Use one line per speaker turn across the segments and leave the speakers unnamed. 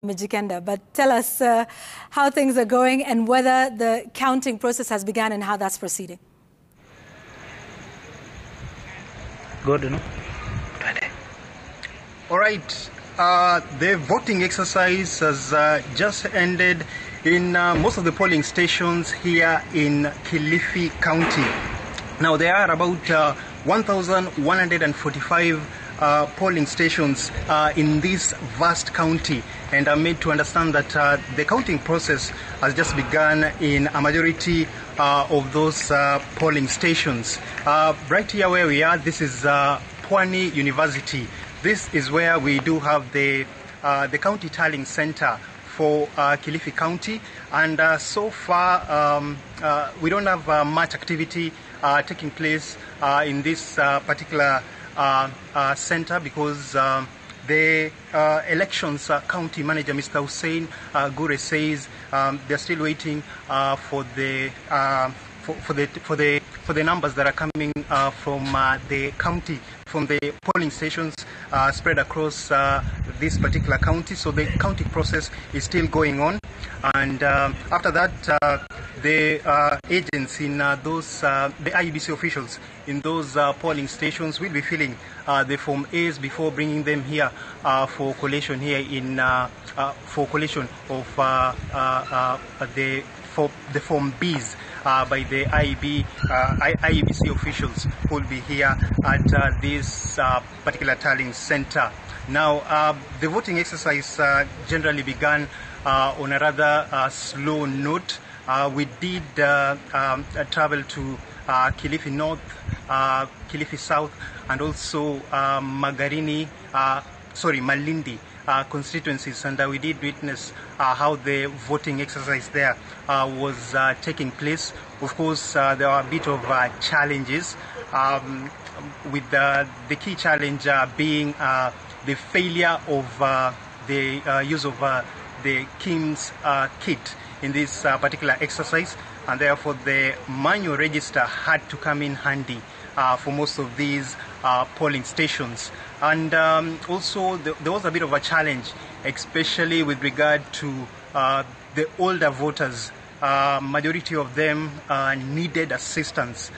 Mijikenda, but tell us how things are going and whether the counting process has begun and how that's proceeding.
Good, no?
All right. The voting exercise has just ended in most of the polling stations here in Kilifi County. Now, there are about 1,145 polling stations in this vast county, and I'm made to understand that the counting process has just begun in a majority of those polling stations. Right here where we are, this is Pwani University. This is where we do have the county tallying center for Kilifi County, and so far we don't have much activity taking place in this particular center because the elections county manager, Mr. Hussein Gure, says they're still waiting for the numbers that are coming from the county, from the polling stations spread across this particular county. So the counting process is still going on, and after that, the agents in those, the IEBC officials in those polling stations will be filling the Form A's before bringing them here for collation here in for collation of the Form B's by the IEBC officials who will be here at this particular tallying center. Now, the voting exercise generally began on a rather slow note. We did travel to Kilifi North, Kilifi South, and also Malindi constituencies, and we did witness how the voting exercise there was taking place. Of course, there were a bit of challenges, with the key challenge being the failure of the use of the KIMS kit in this particular exercise, and therefore the manual register had to come in handy for most of these polling stations. And also there was a bit of a challenge, especially with regard to the older voters. Majority of them needed assistance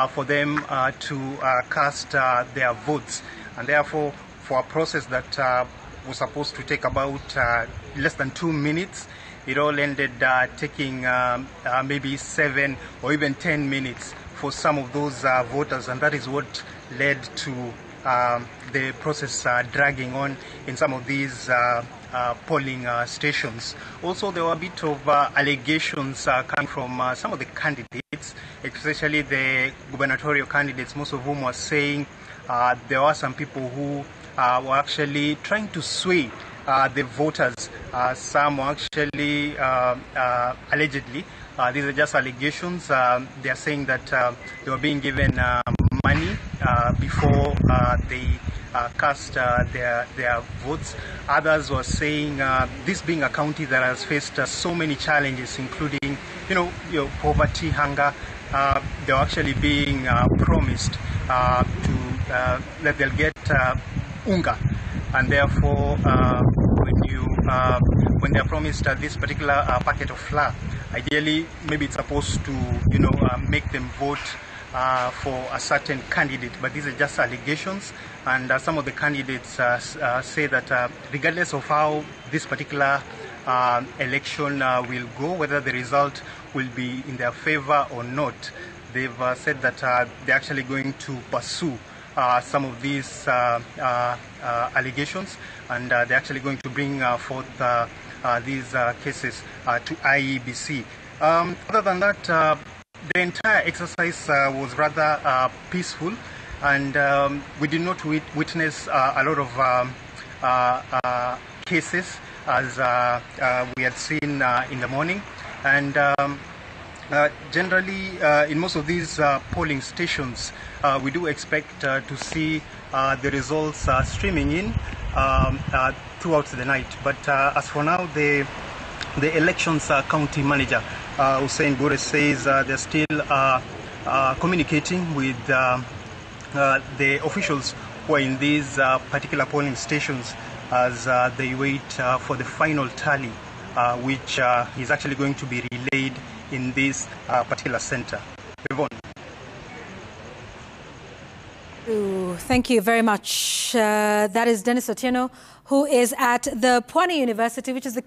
for them to cast their votes, and therefore for a process that was supposed to take about less than 2 minutes, it all ended taking maybe 7 or even 10 minutes for some of those voters, and that is what led to the process dragging on in some of these polling stations. Also, there were a bit of allegations coming from some of the candidates, especially the gubernatorial candidates, most of whom were saying there were some people who were actually trying to sway the voters. Some were actually allegedly, these are just allegations, they are saying that they were being given money before they cast their votes. Others were saying this being a county that has faced so many challenges, including poverty, hunger, they were actually being promised that they'll get unga, and therefore when they are promised this particular packet of flour, ideally maybe it's supposed to make them vote for a certain candidate, but these are just allegations, and some of the candidates say that regardless of how this particular election will go, whether the result will be in their favor or not, they've said that they're actually going to pursue some of these allegations, and they're actually going to bring forth these cases to IEBC. Other than that, the entire exercise was rather peaceful, and we did not witness a lot of cases as we had seen in the morning. And generally, in most of these polling stations, we do expect to see the results streaming in throughout the night. But as for now, the elections county manager, Hussein Gure, says they're still communicating with the officials who are in these particular polling stations, as they wait for the final tally, which is actually going to be relayed in this particular center. Yvonne.
Thank you very much. That is Dennis Otieno, who is at the Pwani University, which is the